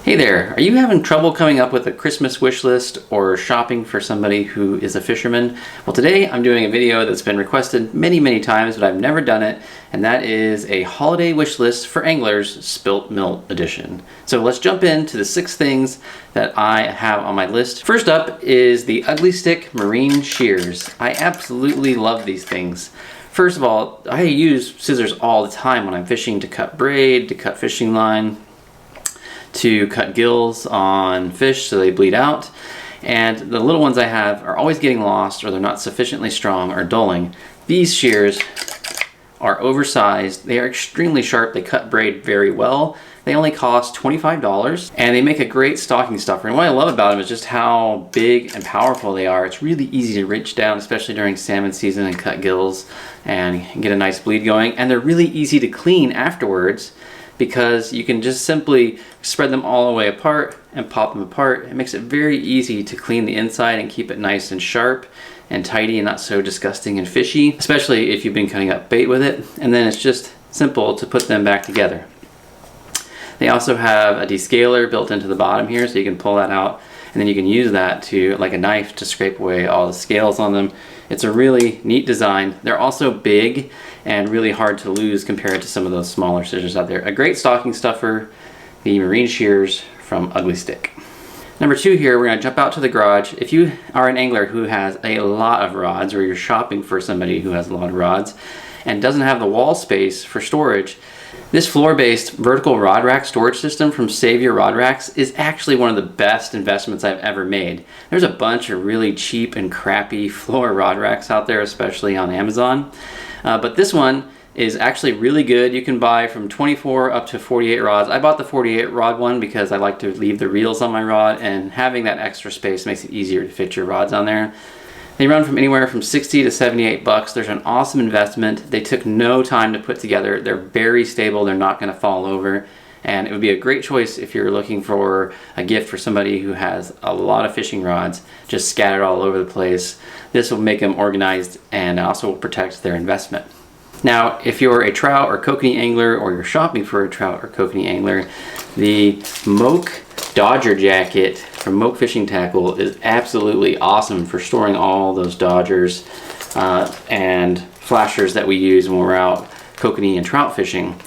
Hey there, are you having trouble coming up with a Christmas wish list or shopping for somebody who is a fisherman? Well, today I'm doing a video that's been requested many times, but I've never done it, and that is a holiday wish list for anglers, Spilt Milk edition. So let's jump into the 6 things that I have on my list. First up is the Ugly Stick Marine Shears. I absolutely love these things. First of all, I use scissors all the time when I'm fishing to cut braid, to cut fishing line, to cut gills on fish so they bleed out. And the little ones I have are always getting lost, or they're not sufficiently strong or dulling. These shears are oversized. They are extremely sharp. They cut braid very well. They only cost $25 and they make a great stocking stuffer. And what I love about them is just how big and powerful they are. It's really easy to reach down, especially during salmon season, and cut gills and get a nice bleed going. And they're really easy to clean afterwards, because you can just simply spread them all the way apart and pop them apart. It makes it very easy to clean the inside and keep it nice and sharp and tidy and not so disgusting and fishy, especially if you've been cutting up bait with it. And then it's just simple to put them back together. They also have a descaler built into the bottom here, so you can pull that out, and then you can use that to, like a knife, to scrape away all the scales on them. It's a really neat design. They're also big and really hard to lose compared to some of those smaller scissors out there. A great stocking stuffer, the Marine Shears from Ugly Stick. Number 2 here, we're gonna jump out to the garage. If you are an angler who has a lot of rods, or you're shopping for somebody who has a lot of rods and doesn't have the wall space for storage, this floor-based vertical rod rack storage system from Save Your Rod Racks is actually one of the best investments I've ever made. There's a bunch of really cheap and crappy floor rod racks out there, especially on Amazon. But this one is actually really good. You can buy from 24 up to 48 rods. I bought the 48 rod one because I like to leave the reels on my rod, and having that extra space makes it easier to fit your rods on there. They run from anywhere from 60 to 78 bucks. There's an awesome investment. They took no time to put together. They're very stable. They're not going to fall over. And it would be a great choice if you're looking for a gift for somebody who has a lot of fishing rods just scattered all over the place. This will make them organized and also will protect their investment. Now, if you're a trout or kokanee angler, or you're shopping for a trout or kokanee angler, the Mauk Dodger jacket from Mauk Fishing Tackle is absolutely awesome for storing all those dodgers and flashers that we use when we're out kokanee and trout fishing.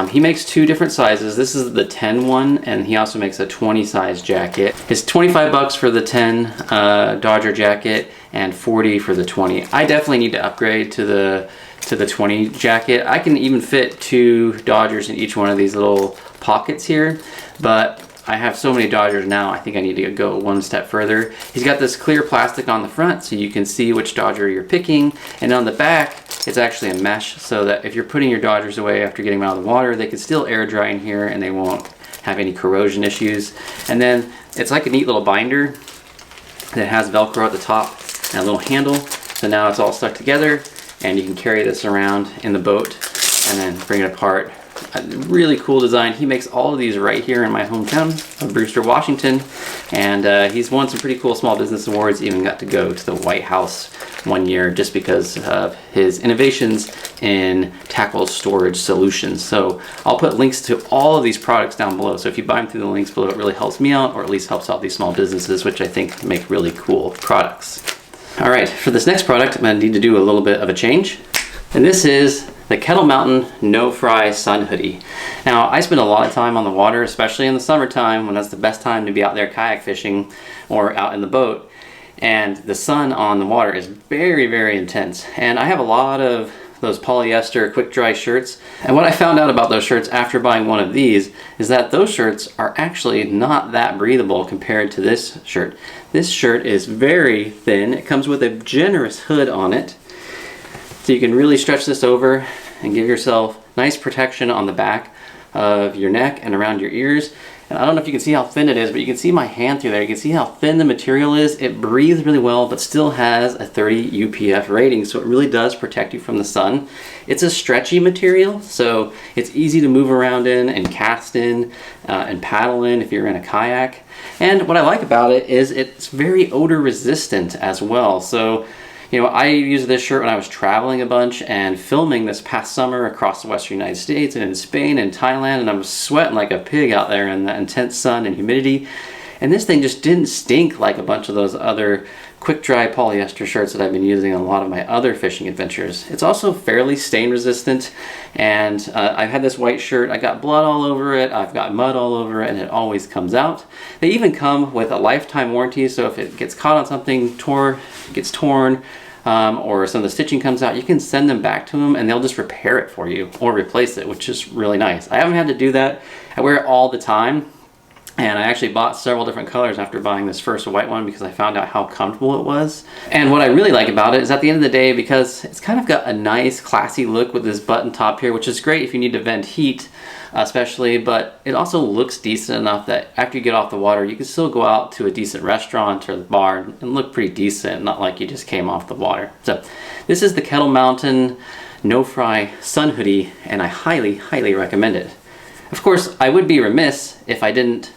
He makes 2 different sizes. This is the 10 one, and he also makes a 20 size jacket. It's 25 bucks for the 10 Dodger jacket and 40 for the 20. I definitely need to upgrade to the 20 jacket. I can even fit 2 Dodgers in each one of these little pockets here, but I have so many Dodgers now, I think I need to go one step further. He's got this clear plastic on the front so you can see which Dodger you're picking, and on the back it's actually a mesh, so that if you're putting your Dodgers away after getting them out of the water, they can still air dry in here and they won't have any corrosion issues. And then it's like a neat little binder that has Velcro at the top and a little handle, so now it's all stuck together and you can carry this around in the boat and then bring it apart. A really cool design. He makes all of these right here in my hometown of Brewster, Washington, and he's won some pretty cool small business awards. Even got to go to the White House one year just because of his innovations in tackle storage solutions. So I'll put links to all of these products down below, so if you buy them through the links below, it really helps me out, or at least helps out these small businesses, which I think make really cool products. All right, for this next product, I'm going to need to do a little bit of a change, and this is the Kettle Mountain No Fry Sun Hoodie. Now, I spend a lot of time on the water, especially in the summertime when that's the best time to be out there kayak fishing or out in the boat. And the sun on the water is very intense. And I have a lot of those polyester quick dry shirts. And what I found out about those shirts after buying one of these is that those shirts are actually not that breathable compared to this shirt. This shirt is very thin. It comes with a generous hood on it, so you can really stretch this over and give yourself nice protection on the back of your neck and around your ears. And I don't know if you can see how thin it is, but you can see my hand through there. You can see how thin the material is. It breathes really well, but still has a 30 UPF rating, so it really does protect you from the sun. It's a stretchy material, so it's easy to move around in and cast in and paddle in if you're in a kayak. And what I like about it is it's very odor resistant as well. So You know, I used this shirt when I was traveling a bunch and filming this past summer across the western United States and in Spain and Thailand, and I was sweating like a pig out there in the intense sun and humidity. And this thing just didn't stink like a bunch of those other quick dry polyester shirts that I've been using in a lot of my other fishing adventures. It's also fairly stain resistant, and I've had this white shirt, I got blood all over it, I've got mud all over it, and it always comes out. They even come with a lifetime warranty, so if it gets caught on something, gets torn, or some of the stitching comes out, you can send them back to them and they'll just repair it for you or replace it, which is really nice. I haven't had to do that. I wear it all the time. And I actually bought several different colors after buying this first white one because I found out how comfortable it was. And what I really like about it is at the end of the day, because it's kind of got a nice classy look with this button top here, which is great if you need to vent heat especially, but it also looks decent enough that after you get off the water, you can still go out to a decent restaurant or the bar and look pretty decent, not like you just came off the water. So this is the Kettle Mountain No Fry Sun Hoodie, and I highly, highly recommend it. Of course, I would be remiss if I didn't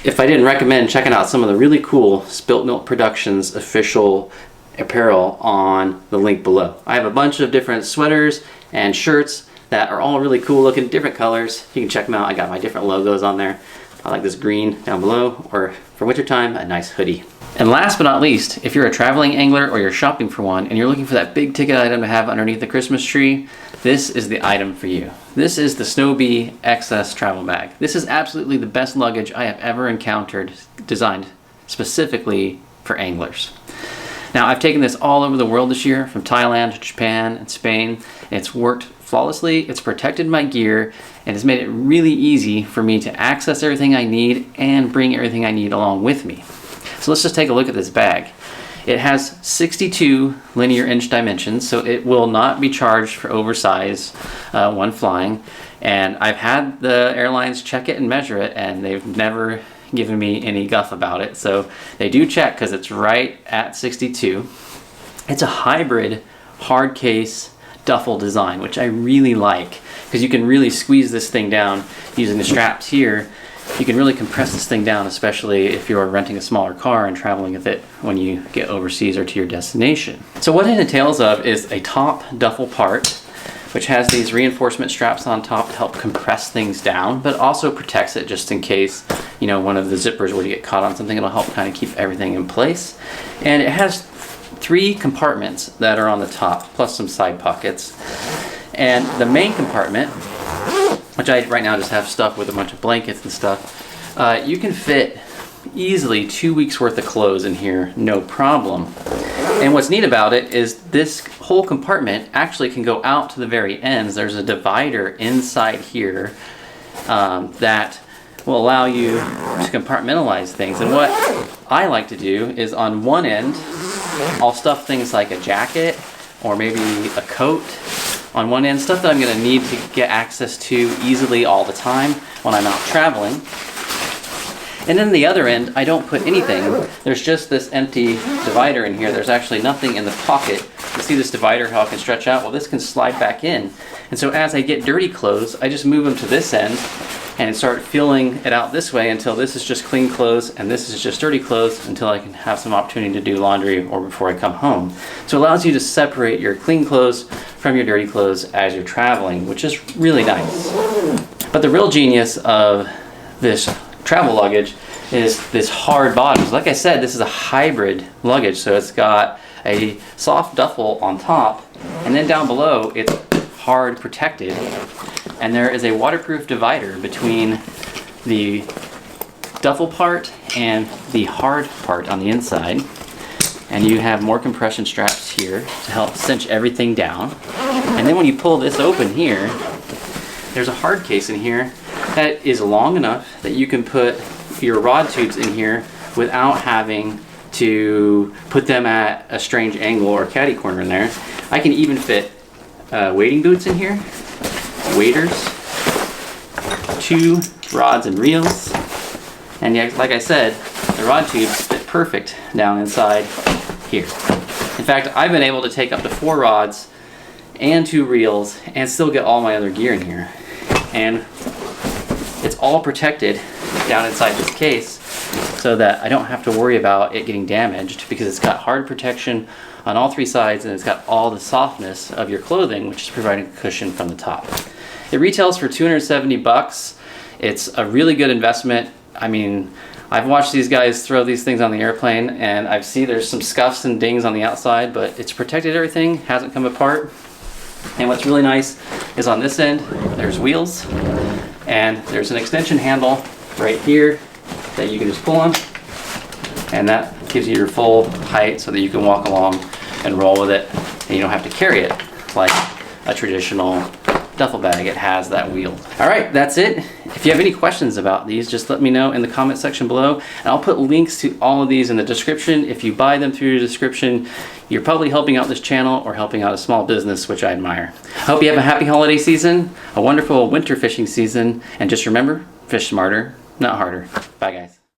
recommend checking out some of the really cool Spilt Milk Productions official apparel on the link below. I have a bunch of different sweaters and shirts that are all really cool looking, different colors. You can check them out. I got my different logos on there. I like this green down below, or for wintertime, a nice hoodie. And last but not least, if you're a traveling angler or you're shopping for one and you're looking for that big ticket item to have underneath the Christmas tree, this is the item for you. This is the Snow Bee XS travel bag. This is absolutely the best luggage I have ever encountered, designed specifically for anglers. Now, I've taken this all over the world this year, from Thailand to Japan and Spain. It's worked flawlessly, it's protected my gear, and it's made it really easy for me to access everything I need and bring everything I need along with me. So let's just take a look at this bag. It has 62 linear inch dimensions, so it will not be charged for oversize when flying. And I've had the airlines check it and measure it, and they've never given me any guff about it. So they do check because it's right at 62. It's a hybrid hard case duffel design, which I really like because you can really squeeze this thing down using the straps here. You can really compress this thing down, especially if you're renting a smaller car and traveling with it when you get overseas or to your destination. So what it entails of is a top duffel part, which has these reinforcement straps on top to help compress things down, but also protects it just in case, you know, one of the zippers were to get caught on something. It'll help kind of keep everything in place. And it has 3 compartments that are on the top, plus some side pockets. And the main compartment, which I right now just have stuff with a bunch of blankets and stuff, you can fit easily 2 weeks worth of clothes in here, no problem. And what's neat about it is this whole compartment actually can go out to the very ends. There's a divider inside here that will allow you to compartmentalize things. And what I like to do is on one end, I'll stuff things like a jacket or maybe a coat on one end, stuff that I'm going to need to get access to easily all the time when I'm out traveling. And then the other end, I don't put anything. There's just this empty divider in here. There's actually nothing in the pocket. You see this divider, how it can stretch out? Well, this can slide back in. And so as I get dirty clothes, I just move them to this end and start filling it out this way until this is just clean clothes and this is just dirty clothes until I can have some opportunity to do laundry or before I come home. So it allows you to separate your clean clothes from your dirty clothes as you're traveling, which is really nice. But the real genius of this travel luggage is this hard bottom. Like I said, this is a hybrid luggage, so it's got a soft duffel on top, and then down below it's hard protected, and there is a waterproof divider between the duffel part and the hard part on the inside, and you have more compression straps here to help cinch everything down. And then when you pull this open here, there's a hard case in here that is long enough that you can put your rod tubes in here without having to put them at a strange angle or caddy corner in there. I can even fit wading boots in here, waders, 2 rods and reels, and yeah, like I said, the rod tubes fit perfect down inside here. In fact, I've been able to take up to 4 rods and 2 reels and still get all my other gear in here. And it's all protected down inside this case so that I don't have to worry about it getting damaged, because it's got hard protection on all three sides and it's got all the softness of your clothing, which is providing a cushion from the top. It retails for 270 bucks. It's a really good investment. I mean, I've watched these guys throw these things on the airplane, and I've seen there's some scuffs and dings on the outside, but it's protected everything, hasn't come apart. And what's really nice is on this end, there's wheels, and there's an extension handle right here that you can just pull on, and that gives you your full height so that you can walk along and roll with it, and you don't have to carry it like a traditional duffel bag. It has that wheel. All right, that's it. If you have any questions about these, just let me know in the comment section below, and I'll put links to all of these in the description. If you buy them through the description, you're probably helping out this channel or helping out a small business, which I admire. Hope you have a happy holiday season, a wonderful winter fishing season, and just remember, fish smarter, not harder. Bye guys.